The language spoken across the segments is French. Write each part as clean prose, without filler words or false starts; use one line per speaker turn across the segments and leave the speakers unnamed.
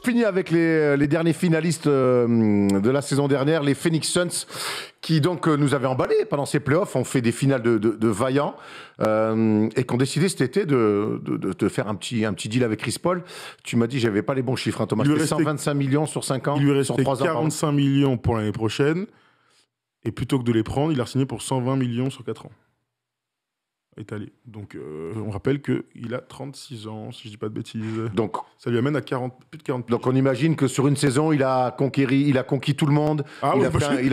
finit avec les derniers finalistes de la saison dernière, les Phoenix Suns, qui donc nous avaient emballés pendant ces playoffs, ont fait des finales de vaillants et qui ont décidé cet été de faire un petit deal avec Chris Paul. Tu m'as dit, j'avais pas les bons chiffres, hein, Thomas. C'était 125 millions sur 5 ans.
Il lui
sur
restait
3 ans,
45 millions pour l'année prochaine. Et plutôt que de les prendre, il a signé pour 120 millions sur 4 ans. Étalé. Donc, on rappelle qu'il a 36 ans, si je dis pas de bêtises.
Donc,
ça lui amène à plus de 40.
Donc, on imagine que sur une saison, il a conquis tout le monde.
Ah oui,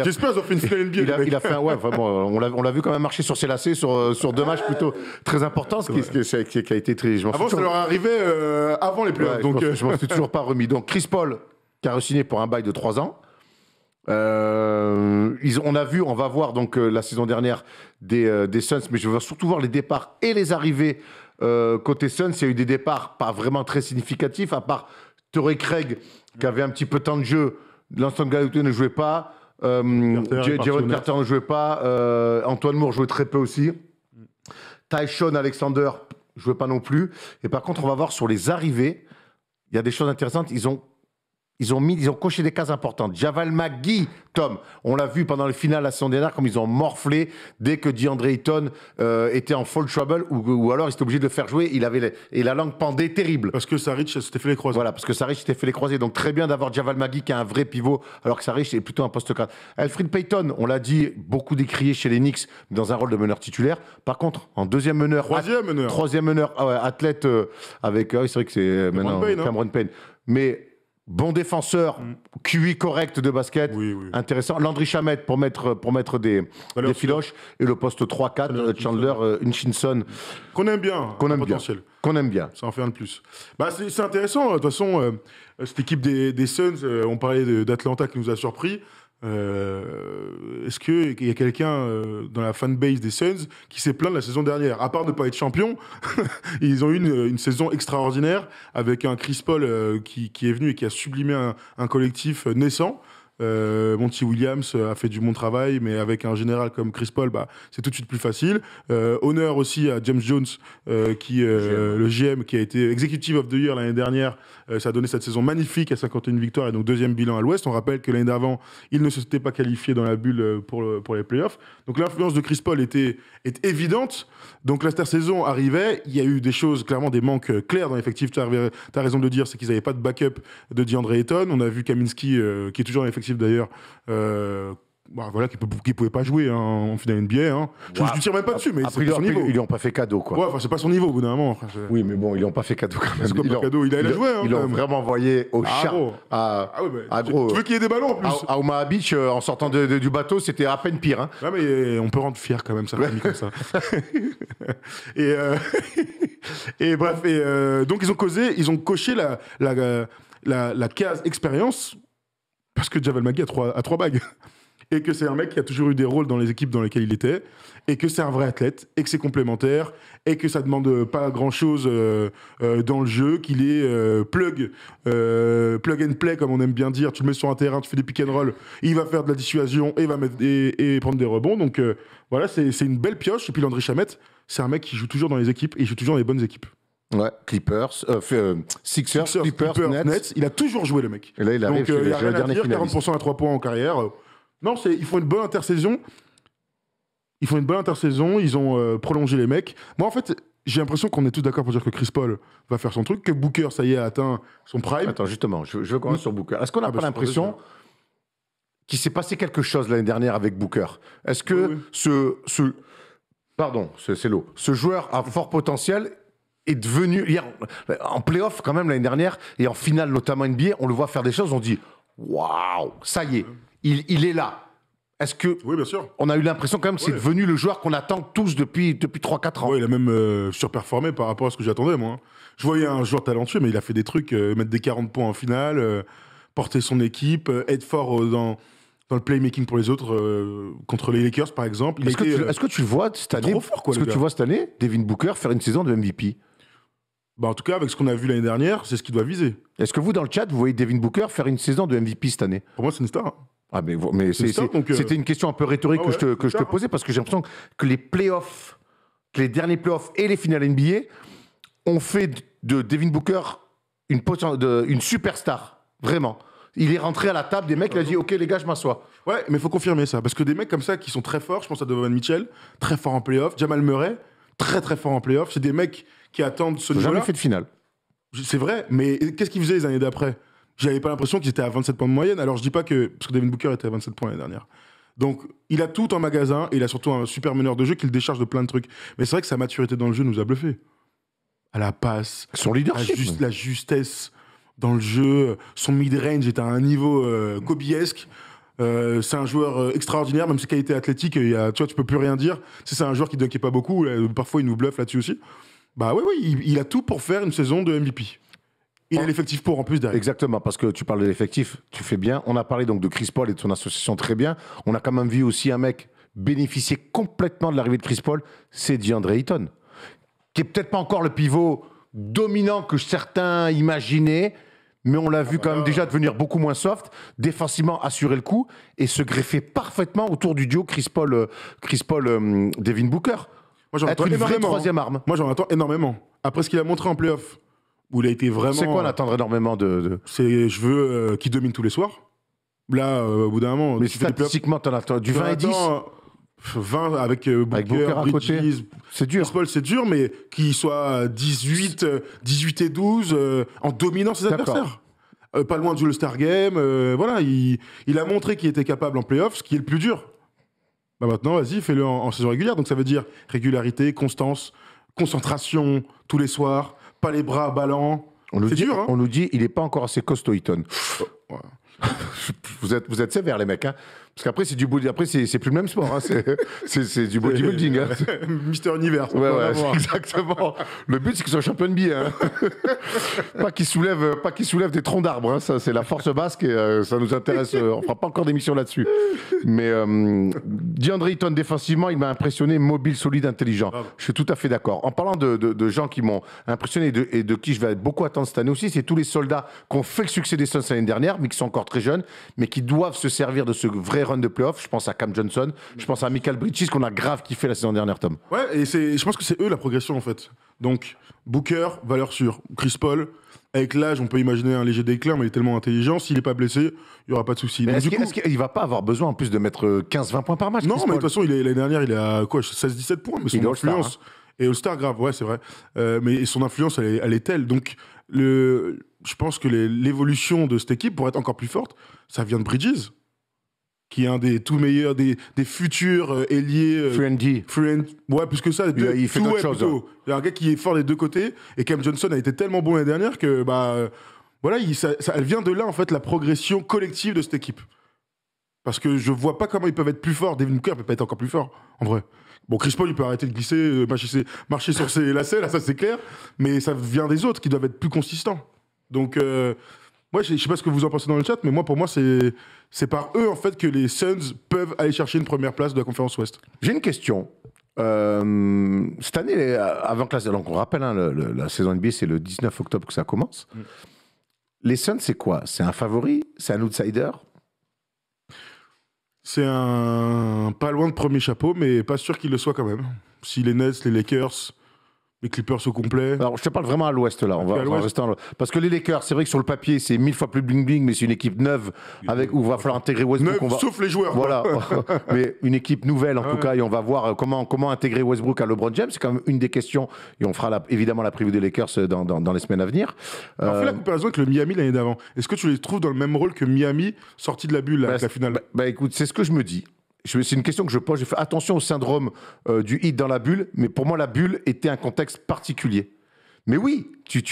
j'espère qu'ils ont fait une finale NBA.
Il a fait ouais, vraiment, on l'a vu quand même marcher sur ses lacets sur 2 matchs plutôt très importants, qui a été très.
Avant, ça leur arrivait avant les playoffs.
Ouais,
donc,
je m'en suis toujours pas remis. Donc, Chris Paul, qui a re-signé pour un bail de 3 ans. On va voir donc la saison dernière des Suns, mais je veux surtout voir les départs et les arrivées côté Suns. Il y a eu des départs pas vraiment très significatifs, à part Torrey Craig qui avait un petit peu de temps de jeu. Langston Galloway ne jouait pas, Jared Carter ne jouait pas, Antoine Moore jouait très peu aussi, Tyshon Alexander jouait pas non plus. Et par contre, on va voir sur les arrivées, il y a des choses intéressantes. Ils ont coché des cases importantes. Javal McGee, Tom, on l'a vu pendant le final la saison dernière, comme ils ont morflé dès que DeAndre Ayton était en fall trouble, ou alors il était obligé de le faire jouer. Et la langue pendait terrible.
Parce que Saric s'était fait les croisés.
Voilà, parce que Saric s'était fait les croisés. Donc très bien d'avoir Javal McGee qui est un vrai pivot, alors que Saric est plutôt un poste 4. Elfrid Payton, on l'a dit, beaucoup décrié chez les Knicks dans un rôle de meneur titulaire. Par contre, en deuxième meneur. Troisième meneur, athlète avec. C'est vrai que c'est maintenant Cameron Payne. Mais. Bon défenseur, QI correct de basket, intéressant. Landry Shamet pour mettre des filoches. Et le poste 3-4, Chandler Hutchinson.
Qu'on aime bien.
Qu'on aime bien.
Ça en fait un de plus. C'est intéressant. De toute façon, cette équipe des Suns, on parlait d'Atlanta qui nous a surpris. Est-ce qu'il y a quelqu'un dans la fanbase des Suns qui s'est plaint de la saison dernière? À part ne pas être champion, ils ont eu une saison extraordinaire avec un Chris Paul qui est venu et qui a sublimé un collectif naissant. Monty Williams a fait du bon travail, mais avec un général comme Chris Paul, c'est tout de suite plus facile. Honneur aussi à James Jones, le GM, qui a été Executive of the Year l'année dernière. Ça a donné cette saison magnifique à 51 victoires et donc deuxième bilan à l'Ouest. On rappelle que l'année d'avant, il ne s'était pas qualifié dans la bulle pour les playoffs. Donc l'influence de Chris Paul est évidente. Donc l'intersaison arrivait, il y a eu des choses, clairement des manques clairs dans l'effectif. Tu as raison de le dire, c'est qu'ils n'avaient pas de backup de DeAndre Ayton. On a vu Kaminsky, qui est toujours dans l'effectif d'ailleurs, qui pouvait pas jouer en finale NBA. Je ne tire même pas dessus, mais c'est pas son niveau.
Ils lui ont pas fait cadeau, quoi.
Ouais, c'est pas son niveau au bout d'un moment.
Oui, mais bon, ils lui ont pas fait cadeau quand même.
C'est comme pas cadeau, il a joué.
Ils l'ont vraiment envoyé au chat.
Gros. Tu veux qu'il y ait des ballons en plus?
À Omaha Beach, en sortant du bateau, c'était à peine pire.
Ouais, mais on peut rendre fier quand même sa famille comme ça. Et bref, donc ils ont coché la case expérience. Parce que Javal McGee a 3 bagues. Et que c'est un mec qui a toujours eu des rôles dans les équipes dans lesquelles il était. Et que c'est un vrai athlète. Et que c'est complémentaire. Et que ça demande pas grand-chose dans le jeu. Qu'il est plug and play, comme on aime bien dire. Tu le mets sur un terrain, tu fais des pick and roll. Il va faire de la dissuasion et va mettre et prendre des rebonds. Donc voilà, c'est une belle pioche. Et puis Landry Shamet, c'est un mec qui joue toujours dans les équipes. Et il joue toujours dans les bonnes équipes.
Ouais, Clippers, Sixers, Clippers, Nets.
Il a toujours joué, le mec.
Et là, il arrive
il y a rien à dire, 40% à 3 points en carrière. Non, ils font une bonne intersaison. Ils ont prolongé les mecs. Moi, en fait, j'ai l'impression qu'on est tous d'accord pour dire que Chris Paul va faire son truc, que Booker, ça y est, a atteint son prime.
Attends, justement, je veux commencer sur Booker. Est-ce qu'on n'a pas l'impression qu'il s'est passé quelque chose l'année dernière avec Booker? Est-ce que ce joueur à fort potentiel est devenu, en play-off quand même l'année dernière, et en finale notamment NBA, on le voit faire des choses, on dit waouh, ça y est, il est là. Est-ce que
oui, bien sûr.
On a eu l'impression quand même que c'est devenu le joueur qu'on attend tous depuis 3-4 ans?
Oui, il a même surperformé par rapport à ce que j'attendais, moi. Je voyais un joueur talentueux, mais il a fait des trucs, mettre des 40 points en finale, porter son équipe, être fort dans le playmaking pour les autres, contre les Lakers par exemple.
Est-ce que tu le vois cette année? Est-ce que tu vois cette année Devin Booker faire une saison de MVP?
En tout cas, avec ce qu'on a vu l'année dernière, c'est ce qu'il doit viser.
Est-ce que vous, dans le chat, vous voyez Devin Booker faire une saison de MVP cette année?
Pour moi, c'est une star.
Ah, mais c'était une question un peu rhétorique que je te posais, parce que j'ai l'impression que les derniers playoffs et les finales NBA ont fait de Devin Booker une superstar. Vraiment. Il est rentré à la table des mecs, il a dit « Ok, les gars, je m'assois. »
Ouais, mais il faut confirmer ça. Parce que des mecs comme ça qui sont très forts, je pense à Donovan Mitchell, très fort en playoff. Jamal Murray, très très fort en playoff. C'est des mecs qui attendent ce niveau-là.
Jamais fait de finale.
C'est vrai, mais qu'est-ce qu'ils faisaient les années d'après? J'avais pas l'impression qu'ils étaient à 27 points de moyenne. Alors je dis pas que. Parce que Devin Booker était à 27 points l'année dernière. Donc il a tout en magasin et il a surtout un super meneur de jeu qui le décharge de plein de trucs. Mais c'est vrai que sa maturité dans le jeu nous a bluffé. À la passe,
Son leadership.
la justesse dans le jeu, son mid-range est à un niveau kobiesque. C'est un joueur extraordinaire, même ses qualités athlétiques, tu vois, tu peux plus rien dire. C'est un joueur qui dunkait pas beaucoup, parfois il nous bluffe là-dessus aussi. Bah oui, il a tout pour faire une saison de MVP. Il a l'effectif pour en plus derrière.
Exactement, parce que tu parles de l'effectif, tu fais bien. On a parlé donc de Chris Paul et de son association très bien. On a quand même vu aussi un mec bénéficier complètement de l'arrivée de Chris Paul, c'est DeAndre Ayton, qui est peut-être pas encore le pivot dominant que certains imaginaient, mais on l'a vu quand même déjà devenir beaucoup moins soft, défensivement assurer le coup et se greffer parfaitement autour du duo Chris Paul, Devin Booker.
Moi, j'en attends
Être une vraie
énormément.
troisième arme.
Moi, j'en attends énormément. Après ce qu'il a montré en playoff, où il a été vraiment.
C'est quoi on attendrait énormément de...
C'est je veux qu'il domine tous les soirs. Là, au bout d'un moment.
Mais
tu fais des playoffs,
statistiquement, t'en attends du 20 et 10.
20 avec
Avec
Booker,
Booker à côté.
Bridges,
C'est dur.
Chris Paul, c'est dur, mais qu'il soit 18 et 12 en dominant ses
D'accord.
adversaires. Pas loin du All-Star Game. Voilà, il a montré qu'il était capable en playoff, ce qui est le plus dur. Bah maintenant, vas-y, fais-le en saison régulière. Donc ça veut dire régularité, constance, concentration tous les soirs, pas les bras ballants. C'est dur, hein.
On nous dit il n'est pas encore assez costaud, Eaton.
Ouais.
Vous êtes sévères, les mecs. Hein. Parce qu'après, c'est plus le même sport. Hein. C'est du bodybuilding. Hein.
Mister Univers.
Ouais, exactement. Le but, c'est qu'il soit champion de billes. Hein. pas qu'il soulève des troncs d'arbres. Hein. Ça, c'est la force basque et ça nous intéresse. On fera pas encore d'émission là-dessus. Mais DeAndre Ayton, défensivement, il m'a impressionné, mobile, solide, intelligent.
Bravo.
Je suis tout à fait d'accord. En parlant de gens qui m'ont impressionné et de qui je vais beaucoup attendre cette année aussi, c'est tous les soldats qui ont fait le succès des Suns l'année dernière, mais qui sont encore très jeunes, mais qui doivent se servir de ce vrai run de playoff. Je pense à Cam Johnson, je pense à Michael Bridges, qu'on a grave kiffé la saison dernière, Tom.
Ouais, et je pense que c'est eux la progression en fait. Donc, Booker, valeur sûre. Chris Paul, avec l'âge, on peut imaginer un léger déclin, mais il est tellement intelligent. S'il n'est pas blessé, il n'y aura pas de souci.
Mais est-ce qu'il va pas avoir besoin en plus de mettre 15-20 points par match?
Non,
Chris
mais de
Paul
toute façon, l'année dernière, il est à quoi, 16-17 points, mais
Il est
son
All-Star,
influence. Et All-Star, grave, ouais, c'est vrai. Mais son influence, elle est telle. Donc, je pense que l'évolution de cette équipe, pour être encore plus forte, ça vient de Bridges, qui est un des tout meilleurs, des futurs ailiers.
Friendly.
Ouais, plus que ça.
Il fait d'autres choses. Hein.
Il y a un gars qui est fort des deux côtés. Et Cam Johnson a été tellement bon l'année dernière que, voilà, elle vient de là, en fait, la progression collective de cette équipe. Parce que je vois pas comment ils peuvent être plus forts. Devin Booker peut pas être encore plus fort, en vrai. Bon, Chris Paul, il peut arrêter de glisser, marcher sur ses lacets, là, ça c'est clair. Mais ça vient des autres qui doivent être plus consistants. Donc, moi, je sais pas ce que vous en pensez dans le chat, mais pour moi, c'est par eux, en fait, que les Suns peuvent aller chercher une première place de la conférence Ouest.
J'ai une question. Cette année, avant que donc on rappelle, hein, la saison NBA, c'est le 19 octobre que ça commence. Les Suns, c'est quoi? C'est un favori? C'est un outsider?
C'est un pas loin de premier chapeau, mais pas sûr qu'il le soit quand même. Si les Nets, les Lakers, les Clippers au complet.
Alors, je te parle vraiment à l'ouest, là. On va rester en... Parce que les Lakers, c'est vrai que sur le papier, c'est 1000 fois plus bling-bling, mais c'est une équipe neuve où il va falloir intégrer Westbrook.
Sauf les joueurs.
Voilà. Mais une équipe nouvelle, en tout cas, et on va voir comment intégrer Westbrook à LeBron James. C'est quand même une des questions. Et on fera évidemment la preview des Lakers dans les semaines à venir.
Alors, fais la comparaison avec le Miami l'année d'avant. Est-ce que tu les trouves dans le même rôle que Miami, sorti de la bulle, avec la finale?
Écoute, c'est ce que je me dis. C'est une question que je pose. J'ai fait attention au syndrome du hit dans la bulle, mais pour moi, la bulle était un contexte particulier. Mais oui, tu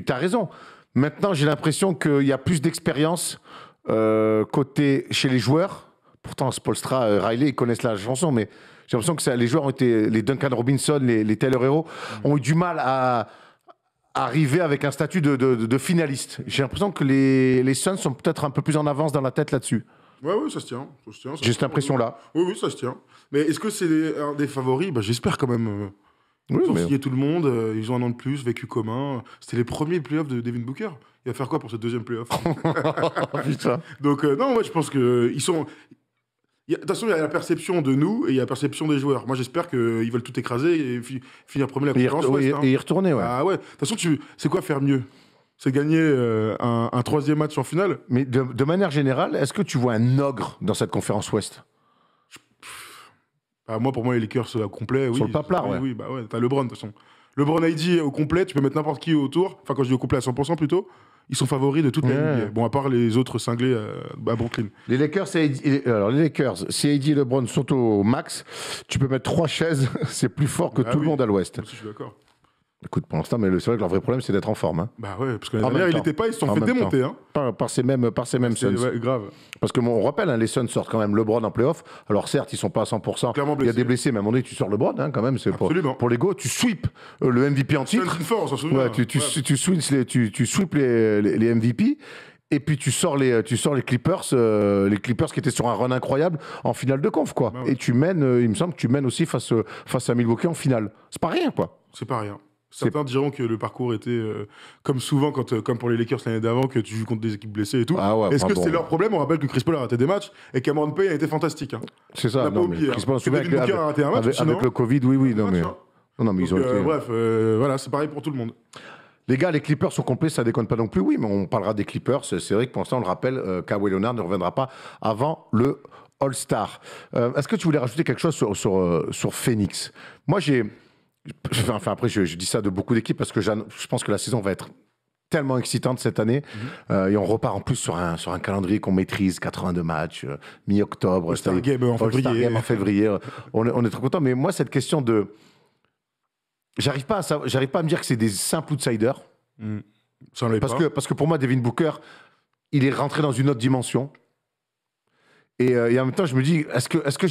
as raison. Maintenant, j'ai l'impression qu'il y a plus d'expérience chez les joueurs. Pourtant, Spoelstra, Riley, ils connaissent la chanson, mais j'ai l'impression que les joueurs ont été, les Duncan Robinson, les Taylor Hero, ont eu du mal à arriver avec un statut de finaliste. J'ai l'impression que les Suns sont peut-être un peu plus en avance dans la tête là-dessus.
Ouais, ça se tient.
J'ai cette impression-là.
Oui, ça se tient. Mais est-ce que c'est un des favoris? J'espère quand même.
Oui,
ils ont signé tout le monde, ils ont un an de plus, vécu commun. C'était les premiers playoffs de Devin Booker. Il va faire quoi pour ce deuxième playoff?
Putain.
Donc, non, moi je pense qu'ils sont. De toute façon, il y a la perception de nous et il y a la perception des joueurs. Moi, j'espère qu'ils veulent tout écraser et finir premier la conférence Ouest.
Et y retourner, ouais.
Ah ouais. De toute façon, c'est quoi faire mieux? c'est gagner un troisième match en finale.
Mais de manière générale, est-ce que tu vois un ogre dans cette conférence Ouest?
Pour moi, les Lakers au complet, oui.
Sur le paplard, ouais.
Oui, bah ouais, t'as LeBron, de toute façon. LeBron AD au complet, tu peux mettre n'importe qui autour. Enfin, quand je dis au complet à 100% plutôt, ils sont favoris de toute la NBA. Bon, à part les autres cinglés à Brooklyn.
Les Lakers, si AD et LeBron sont au max, tu peux mettre 3 chaises, c'est plus fort que tout le monde à l'Ouest.
Moi aussi, je suis d'accord.
Écoute, pour l'instant, mais c'est vrai que leur vrai problème, c'est d'être en forme. Hein.
Bah ouais, parce que l'année dernière, il n'était pas, ils se sont fait démonter. Hein.
Par ces mêmes Suns.
Ouais, grave.
Parce que on rappelle, hein, les Suns sortent quand même LeBron en playoff. Alors certes, ils sont pas à 100%. Il y a des blessés, mais à un moment donné, tu sors LeBron hein, quand même. C'est pour l'ego. Tu sweeps le MVP en titre.
Suns fort, on s'en souvient.
Ouais, tu sweeps les MVP. Et puis tu sors les Clippers qui étaient sur un run incroyable en finale de conf, quoi. Bah ouais. Et tu mènes, il me semble que tu mènes aussi face à Milwaukee en finale. C'est pas rien, quoi.
C'est pas rien. Certains diront que le parcours était comme souvent, comme pour les Lakers l'année d'avant, que tu joues contre des équipes blessées et tout.
Ah ouais,
est-ce que c'est leur problème? On rappelle que Chris Paul a raté des matchs et Cameron Payne a été fantastique. Hein.
C'est ça. Non,
oublié,
Chris Paul
Devin Booker a raté un match aussi,
avec le Covid, oui. Non, mais ils ont été...
Bref, voilà, c'est pareil pour tout le monde.
Les gars, les Clippers sont complets, ça déconne pas non plus. Oui, mais on parlera des Clippers. C'est vrai que pour l'instant, on le rappelle, Kawhi Leonard ne reviendra pas avant le All-Star. Est-ce que tu voulais rajouter quelque chose sur Phoenix? Moi, après, je dis ça de beaucoup d'équipes parce que je pense que la saison va être tellement excitante cette année. Et on repart en plus sur un calendrier qu'on maîtrise, 82 matchs, mi-octobre.
All-Star Game
en février. On est trop contents. Mais moi, cette question de... J'arrive pas à me dire que c'est des simples outsiders. Parce que pour moi, Devin Booker, il est rentré dans une autre dimension. Et en même temps, je me dis, est-ce que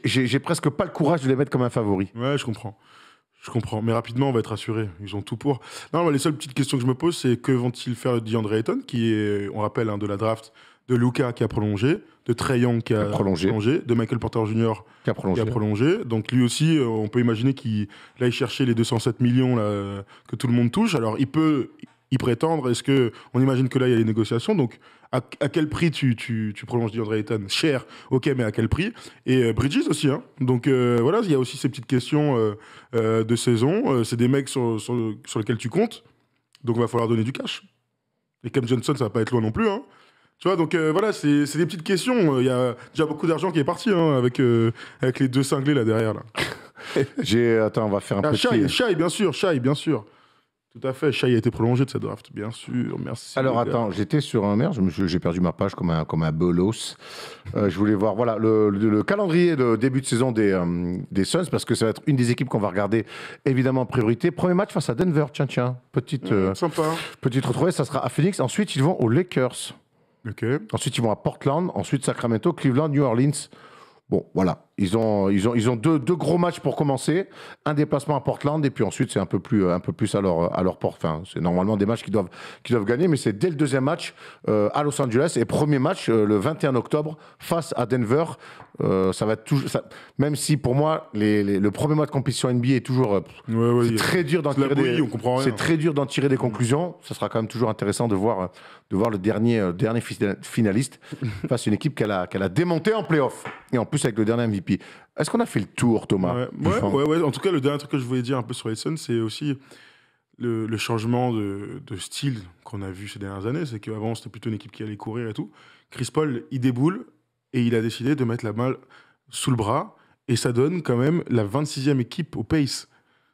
j'ai presque pas le courage de les mettre comme un favori?
Ouais, je comprends. Mais rapidement, on va être rassurés. Ils ont tout pour. Non, les seules petites questions que je me pose, c'est que vont-ils faire de DeAndre Ayton, qui est, on rappelle, de la draft, de Luka qui a prolongé, de Trae Young qui a prolongé, de Michael Porter Jr. qui a prolongé. Donc lui aussi, on peut imaginer qu'il aille chercher les 207 millions là, que tout le monde touche. Alors il peut y prétendre. Est-ce que on imagine que là il y a les négociations? Donc à quel prix tu prolonges DeAndre Ayton? Cher, ok, mais à quel prix? Et Bridges aussi. Hein. Donc voilà, il y a aussi ces petites questions de saison. C'est des mecs sur lesquels tu comptes. Donc il va falloir donner du cash. Et Cam Johnson, ça va pas être loin non plus. Hein. Tu vois, donc voilà, c'est des petites questions. Il y a déjà beaucoup d'argent qui est parti hein, avec les deux cinglés là derrière. Là.
Attends, on va faire un petit...
Shai, bien sûr. Tout à fait, Shai a été prolongé de cette draft, bien sûr. Merci.
Alors attends, j'étais sur un merde, j'ai perdu ma page comme un bolos. Je voulais voir voilà, le calendrier de début de saison des Suns, parce que ça va être une des équipes qu'on va regarder évidemment en priorité. Premier match face à Denver, tiens. Petite retrouvée, ça sera à Phoenix. Ensuite, ils vont aux Lakers.
Okay.
Ensuite, ils vont à Portland. Ensuite, Sacramento, Cleveland, New Orleans. Bon, voilà. Ils ont deux gros matchs pour commencer. Un déplacement à Portland et puis ensuite, c'est un peu plus à leur porte. Enfin, c'est normalement des matchs qu'ils doivent gagner, mais c'est dès le deuxième match à Los Angeles et premier match le 21 octobre face à Denver. Ça va être toujours, même si pour moi, le premier mois de compétition NBA est toujours c'est très dur d'en tirer très dur d'en tirer des conclusions. Ça sera quand même toujours intéressant de voir le dernier finaliste face à une équipe qu'elle a démontée en play-off et en plus avec le dernier MVP. Est-ce qu'on a fait le tour, Thomas?
Ouais. En tout cas, le dernier truc que je voulais dire un peu sur les Suns, c'est aussi le changement de style qu'on a vu ces dernières années. C'est qu'avant, c'était plutôt une équipe qui allait courir et tout. Chris Paul, il déboule et il a décidé de mettre la balle sous le bras et ça donne quand même la 26e équipe au pace.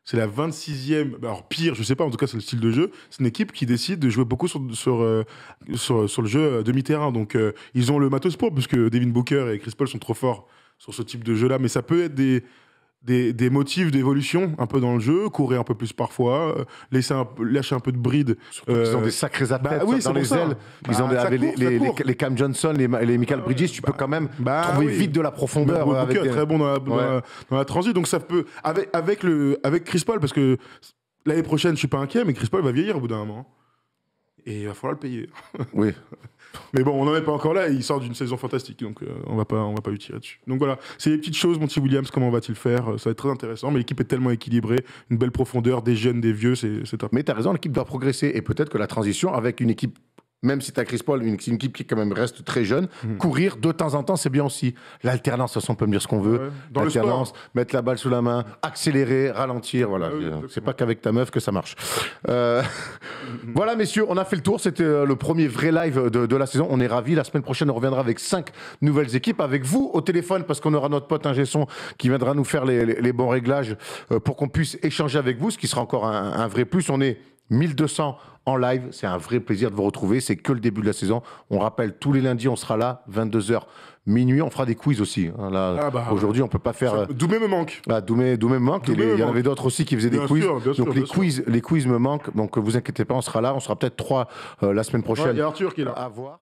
C'est la 26e, alors pire, je sais pas, en tout cas c'est le style de jeu. C'est une équipe qui décide de jouer beaucoup sur le jeu demi-terrain. Donc ils ont le matos pour, puisque Devin Booker et Chris Paul sont trop forts sur ce type de jeu-là. Mais ça peut être des motifs d'évolution un peu dans le jeu, courir un peu plus parfois, lâcher un peu de bride.
Ils ont des sacrés athlètes dans les ailes. Ils ont les Cam Johnson, les Michael Bridges. Tu peux quand même trouver vite de la profondeur.
Booker est très bon dans la transit. Donc ça peut avec Chris Paul, parce que l'année prochaine, je suis pas inquiet, mais Chris Paul va vieillir au bout d'un moment. Et il va falloir le payer.
Oui.
Mais bon, on n'en est pas encore là, et il sort d'une saison fantastique, donc on va pas lui tirer dessus. Donc voilà, c'est des petites choses, Monty Williams, comment va-t-il faire? Ça va être très intéressant, mais l'équipe est tellement équilibrée, une belle profondeur, des jeunes, des vieux, c'est top.
Mais tu as raison, l'équipe doit progresser, et peut-être que la transition avec une équipe même si tu as Chris Paul, une équipe qui quand même reste très jeune, courir de temps en temps, c'est bien aussi. L'alternance, de toute façon, on peut me dire ce qu'on veut.
Ouais. Dans le
L'alternance, mettre la balle sous la main, accélérer, ralentir, voilà.
Ah oui,
C'est pas qu'avec ta meuf que ça marche. Voilà, messieurs, on a fait le tour. C'était le premier vrai live de la saison. On est ravis. La semaine prochaine, on reviendra avec 5 nouvelles équipes, avec vous au téléphone, parce qu'on aura notre pote ingé son qui viendra nous faire les bons réglages pour qu'on puisse échanger avec vous, ce qui sera encore un vrai plus. On est 1200 en live, c'est un vrai plaisir de vous retrouver, c'est que le début de la saison. On rappelle, tous les lundis, on sera là, 22h, minuit, on fera des quiz aussi. Là, aujourd'hui, on peut pas faire...
Doumé me manque.
Doumé me manque, il y en avait d'autres aussi qui faisaient des quiz. Donc les quiz me manquent, donc vous inquiétez pas, on sera là, on sera peut-être 3 la semaine prochaine.
Il y a Arthur qui est là.
À voir.